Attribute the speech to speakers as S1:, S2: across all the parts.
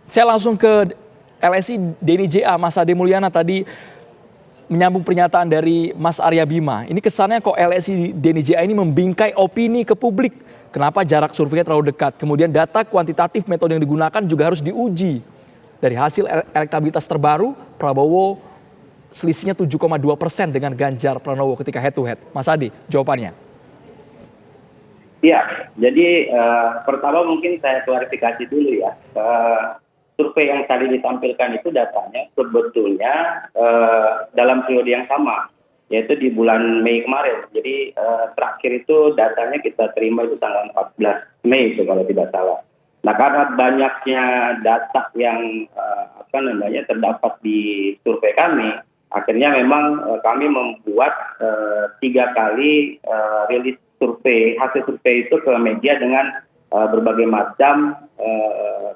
S1: Saya langsung ke LSI Denny JA, Mas Ade Mulyana tadi menyambung pernyataan dari Mas Arya Bima. Ini kesannya kok LSI Denny JA ini membingkai opini ke publik. Kenapa jarak surveinya terlalu dekat? Kemudian data kuantitatif metode yang digunakan juga harus diuji. Dari hasil elektabilitas terbaru, Prabowo selisihnya 7,2% dengan Ganjar Pranowo ketika head to head. Mas Ade, jawabannya.
S2: Ya, jadi pertama mungkin saya klarifikasi dulu ya. Survei yang tadi ditampilkan itu datanya sebetulnya dalam periode yang sama, yaitu di bulan Mei kemarin. Jadi terakhir itu datanya kita terima itu tanggal 14 Mei itu kalau tidak salah. Nah, karena banyaknya data yang terdapat di survei kami, akhirnya memang kami membuat 3 kali rilis survei, hasil survei itu ke media dengan berbagai macam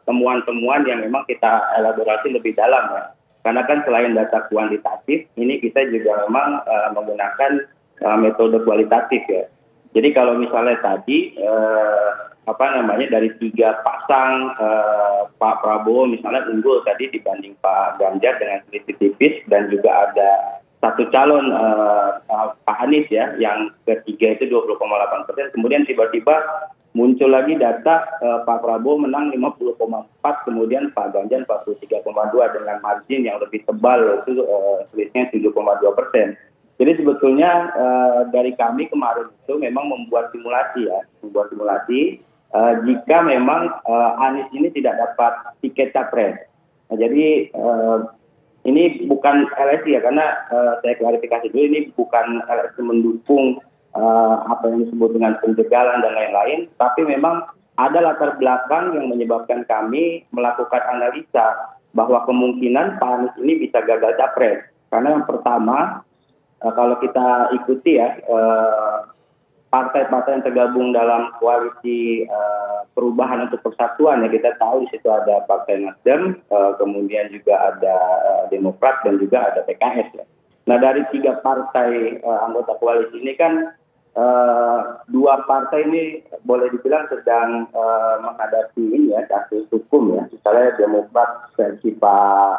S2: temuan-temuan yang memang kita elaborasi lebih dalam ya. Karena kan selain data kuantitatif, ini kita juga memang menggunakan metode kualitatif ya. Jadi kalau misalnya tadi dari 3 pasang Pak Prabowo misalnya unggul tadi dibanding Pak Ganjar dengan selisih tipis, dan juga ada satu calon Pak Anies ya, yang ketiga itu 20,8%. Kemudian tiba-tiba muncul lagi data Pak Prabowo menang 50,4, kemudian Pak Ganjar 43,2 dengan margin yang lebih tebal, itu selisihnya 7,2%. Jadi sebetulnya dari kami kemarin itu memang membuat simulasi jika memang Anies ini tidak dapat tiket capres. Nah, jadi ini bukan LSI ya, karena saya klarifikasi dulu, ini bukan LSI mendukung apa yang disebut dengan penjagalan dan lain-lain, tapi memang ada latar belakang yang menyebabkan kami melakukan analisa bahwa kemungkinan Pak Anies ini bisa gagal capres. Karena yang pertama, kalau kita ikuti ya, partai-partai yang tergabung dalam koalisi perubahan untuk persatuan ya, kita tahu di situ ada Partai Nasdem, kemudian juga ada Demokrat dan juga ada PKS ya. Nah, dari 3 partai anggota koalisi ini kan 2 partai ini boleh dibilang sedang menghadapi ini ya, kasus hukum ya. Misalnya Demokrat versi Pak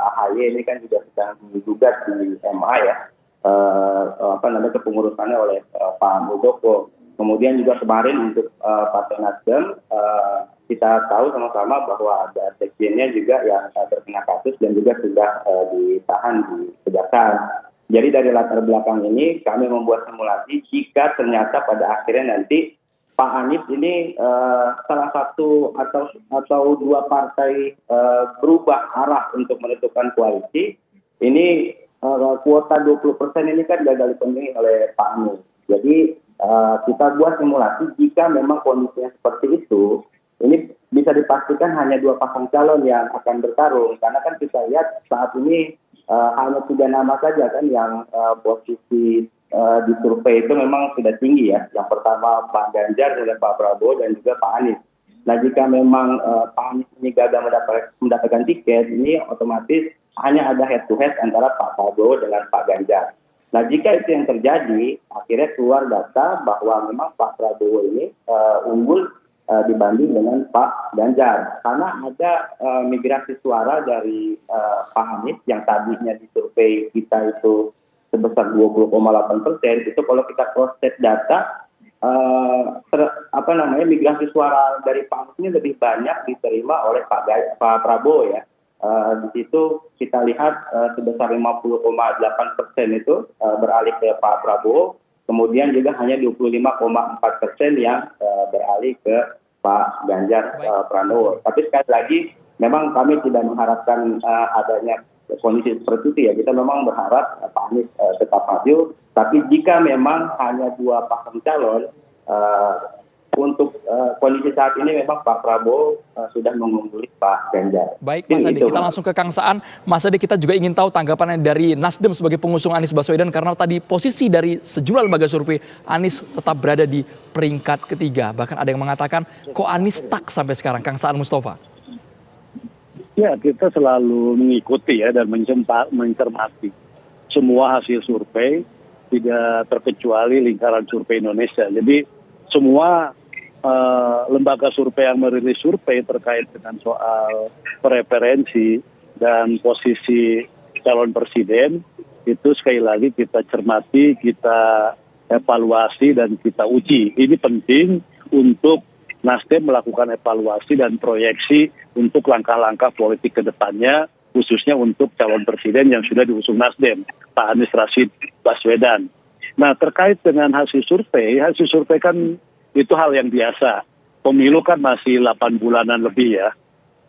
S2: AHY ini kan juga sedang digugat di MA ya. Kepengurusannya oleh Pak Muldoko. Kemudian juga kemarin untuk Partai Nasdem, kita tahu sama-sama bahwa ada sekjennya juga yang terkena kasus dan juga sudah ditahan di Kejaksaan. Jadi dari latar belakang ini kami membuat simulasi jika ternyata pada akhirnya nanti Pak Anies ini salah satu atau 2 partai berubah arah untuk menentukan koalisi, ini kuota 20% ini kan gagal dipenuhi oleh Pak Anies. Jadi kita buat simulasi jika memang kondisinya seperti itu, ini bisa dipastikan hanya 2 pasang calon yang akan bertarung. Karena kan kita lihat saat ini hanya 3 nama saja kan yang posisi di survei itu memang sudah tinggi ya. Yang pertama Pak Ganjar, dan Pak Prabowo, dan juga Pak Anies. Nah, jika memang Pak Anies ini gagal mendapatkan tiket, ini otomatis hanya ada head to head antara Pak Prabowo dengan Pak Ganjar. Nah, jika itu yang terjadi, akhirnya keluar data bahwa memang Pak Prabowo ini unggul dibanding dengan Pak Ganjar. Karena ada migrasi suara dari Pak Anies yang tadinya di survei kita itu sebesar 20,8%, itu kalau kita cross check data, migrasi suara dari Pak Anies ini lebih banyak diterima oleh Pak Prabowo ya. Di situ kita lihat sebesar 50,8% itu beralih ke Pak Prabowo, kemudian juga hanya 25,4% yang beralih ke Pak Ganjar Pranowo. Tapi sekali lagi, memang kami tidak mengharapkan adanya kondisi seperti itu ya. Kita memang berharap Pak Anies tetap maju, tapi jika memang hanya 2 pasang calon, untuk kondisi saat ini memang Pak Prabowo sudah mengungguli Pak Ganjar.
S1: Baik Mas Ade, kita langsung ke Kang Saan. Mas Ade, kita juga ingin tahu tanggapannya dari Nasdem sebagai pengusung Anies Baswedan, karena tadi posisi dari sejumlah lembaga survei Anies tetap berada di peringkat ketiga. Bahkan ada yang mengatakan kok Anies stuck sampai sekarang. Kang Saan Mustafa.
S3: Ya, kita selalu mengikuti ya dan mencermati semua hasil survei, tidak terkecuali lingkaran survei Indonesia. Jadi semua lembaga survei yang merilis survei terkait dengan soal preferensi dan posisi calon presiden, itu sekali lagi kita cermati, kita evaluasi dan kita uji. Ini penting untuk Nasdem melakukan evaluasi dan proyeksi untuk langkah-langkah politik ke depannya, khususnya untuk calon presiden yang sudah diusung Nasdem, Pak Anies Rashid Baswedan. Nah, terkait dengan hasil survei kan itu hal yang biasa. Pemilu kan masih 8 bulanan lebih ya,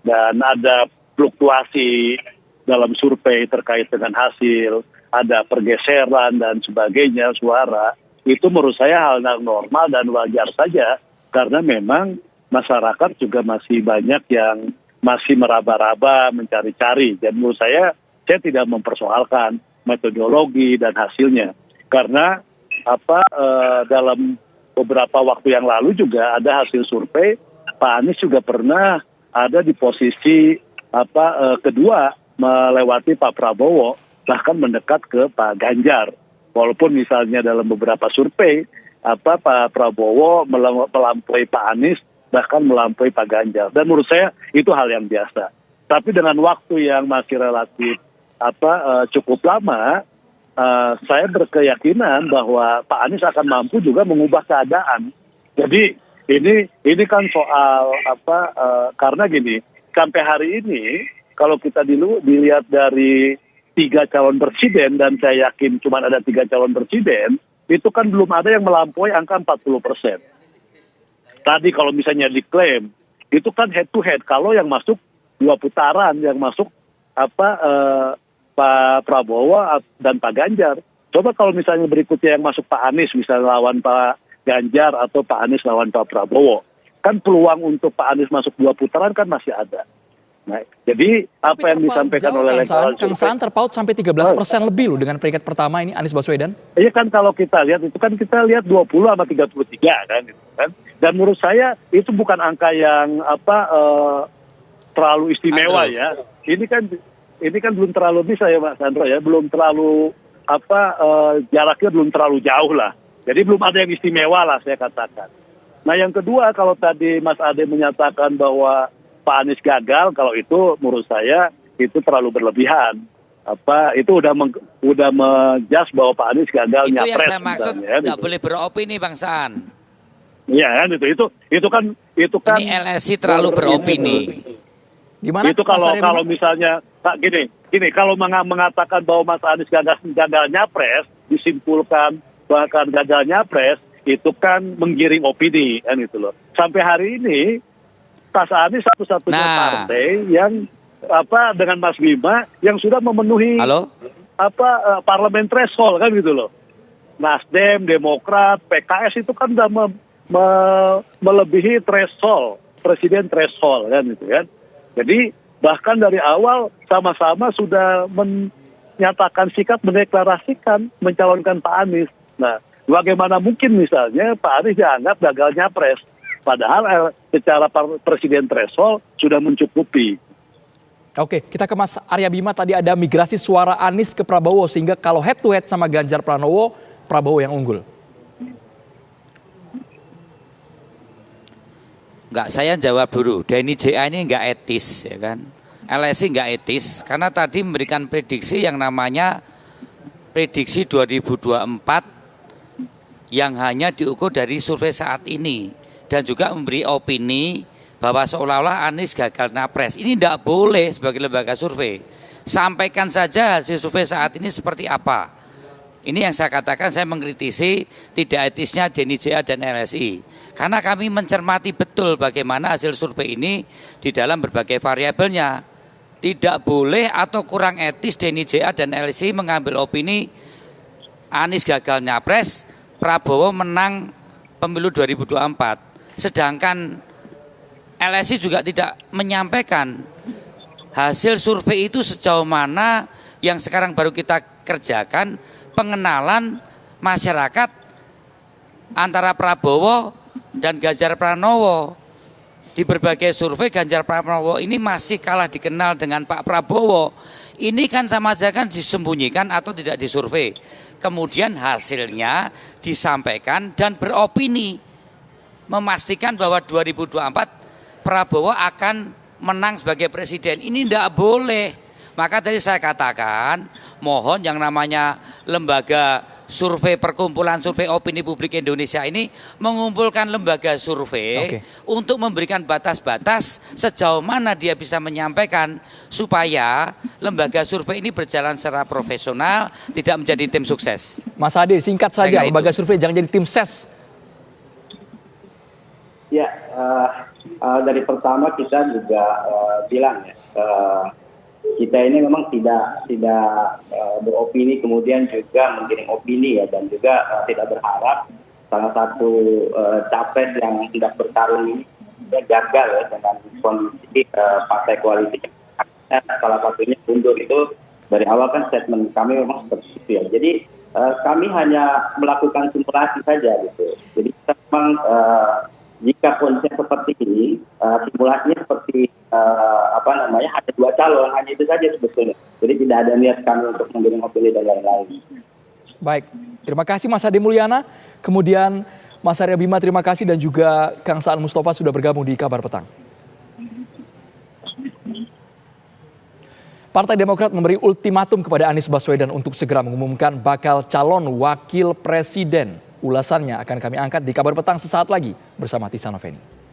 S3: dan ada fluktuasi dalam survei terkait dengan hasil, ada pergeseran dan sebagainya suara. Itu menurut saya hal yang normal dan wajar saja, karena memang masyarakat juga masih banyak yang masih meraba-raba, mencari-cari. Dan menurut saya tidak mempersoalkan metodologi dan hasilnya. Karena dalam beberapa waktu yang lalu juga ada hasil survei, Pak Anies juga pernah ada di posisi kedua melewati Pak Prabowo, bahkan mendekat ke Pak Ganjar. Walaupun misalnya dalam beberapa survei, Pak Prabowo melampaui Pak Anies, bahkan melampaui Pak Ganjar. Dan menurut saya itu hal yang biasa. Tapi dengan waktu yang masih relatif cukup lama, saya berkeyakinan bahwa Pak Anies akan mampu juga mengubah keadaan. Jadi ini kan soal karena gini, sampai hari ini kalau kita dilihat dari 3 calon presiden, dan saya yakin cuma ada 3 calon presiden, itu kan belum ada yang melampaui angka 40%. Tadi kalau misalnya diklaim, itu kan head to head. Kalau yang masuk 2 putaran, yang masuk Pak Prabowo dan Pak Ganjar. Coba kalau misalnya berikutnya yang masuk Pak Anies, misalnya lawan Pak Ganjar atau Pak Anies lawan Pak Prabowo. Kan peluang untuk Pak Anies masuk 2 putaran kan masih ada. Nah, jadi apa yang disampaikan oleh
S1: Kang Saan terpaut sampai 13% lebih loh dengan peringkat pertama ini Anies Baswedan.
S3: Iya kan, kalau kita lihat itu kan kita lihat 20 sama 33 kan, gitu kan. Dan menurut saya itu bukan angka yang terlalu istimewa ya. Ini kan belum terlalu bisa ya Mas Sandro ya, belum terlalu jaraknya belum terlalu jauh lah. Jadi belum ada yang istimewa lah saya katakan. Nah, yang kedua, kalau tadi Mas Ade menyatakan bahwa Pak Anies gagal, kalau itu menurut saya itu terlalu berlebihan. Itu udah menjas bahwa Pak Anies gagal
S4: itu
S3: nyapres.
S4: Itu yang saya maksud, nggak
S3: gitu.
S4: boleh beropini Bang Saan.
S3: Iya kan, itu kan
S4: ini LSI terlalu beropini.
S3: Gimana? Itu kalau misalnya gini, kalau mengatakan bahwa Mas Anies gagal nyapres, disimpulkan bahkan gagal nyapres, itu kan menggiring opini kan itu loh. Sampai hari ini Mas Anies satu-satunya partai yang dengan Mas Bima yang sudah memenuhi parlemen threshold kan gitu loh. Nasdem, Demokrat, PKS itu kan sudah melebihi threshold, presiden threshold kan gitu kan. Jadi bahkan dari awal sama-sama sudah menyatakan sikap, mendeklarasikan mencalonkan Pak Anies. Nah, bagaimana mungkin misalnya Pak Anies dianggap gagal nyapres? Padahal secara presiden threshold sudah mencukupi.
S1: Oke, kita ke Mas Arya Bima. Tadi ada migrasi suara Anies ke Prabowo, sehingga kalau head to head sama Ganjar Pranowo, Prabowo yang unggul.
S4: Enggak, saya jawab dulu. Denny JA ini enggak etis, ya kan? LSI enggak etis, karena tadi memberikan prediksi yang namanya prediksi 2024 yang hanya diukur dari survei saat ini. Dan juga memberi opini bahwa seolah-olah Anies gagal napres. Ini tidak boleh sebagai lembaga survei. Sampaikan saja hasil survei saat ini seperti apa. Ini yang saya katakan, saya mengkritisi tidak etisnya Denny JA dan LSI. Karena kami mencermati betul bagaimana hasil survei ini di dalam berbagai variabelnya. Tidak boleh atau kurang etis Denny JA dan LSI mengambil opini Anies gagal nyapres, Prabowo menang pemilu 2024. Sedangkan LSI juga tidak menyampaikan hasil survei itu sejauh mana yang sekarang baru kita kerjakan, pengenalan masyarakat antara Prabowo dan Ganjar Pranowo. Di berbagai survei Ganjar Pranowo ini masih kalah dikenal dengan Pak Prabowo. Ini kan sama saja kan disembunyikan atau tidak disurvei. Kemudian hasilnya disampaikan dan beropini. memastikan bahwa 2024 Prabowo akan menang sebagai presiden. Ini tidak boleh. Maka tadi saya katakan, mohon yang namanya lembaga survei, perkumpulan survei opini publik Indonesia ini mengumpulkan lembaga survei untuk memberikan batas-batas sejauh mana dia bisa menyampaikan supaya lembaga survei ini berjalan secara profesional, tidak menjadi tim sukses.
S1: Mas Ade, singkat saja, lembaga survei jangan jadi tim ses.
S2: Ya, dari pertama kita juga bilang ya, kita ini memang tidak beropini kemudian juga menggiring opini ya, dan juga tidak berharap salah satu capres yang tidak bertarung ini gagal ya dengan kondisi partai koalisi. Salah satunya mundur, itu dari awal kan statement kami memang seperti itu ya. Jadi kami hanya melakukan simulasi saja gitu. Jadi kita memang jika konsep seperti ini, simulasinya seperti ada 2 calon, hanya itu saja sebetulnya. Jadi tidak ada niat kami untuk menggiring opini dan lain-lain.
S1: Baik, terima kasih Mas Ade Mulyana. Kemudian Mas Arya Bima, terima kasih, dan juga Kang Saan Mustafa sudah bergabung di Kabar Petang. Partai Demokrat memberi ultimatum kepada Anies Baswedan untuk segera mengumumkan bakal calon wakil presiden. Ulasannya akan kami angkat di Kabar Petang sesaat lagi bersama Tisana Feni.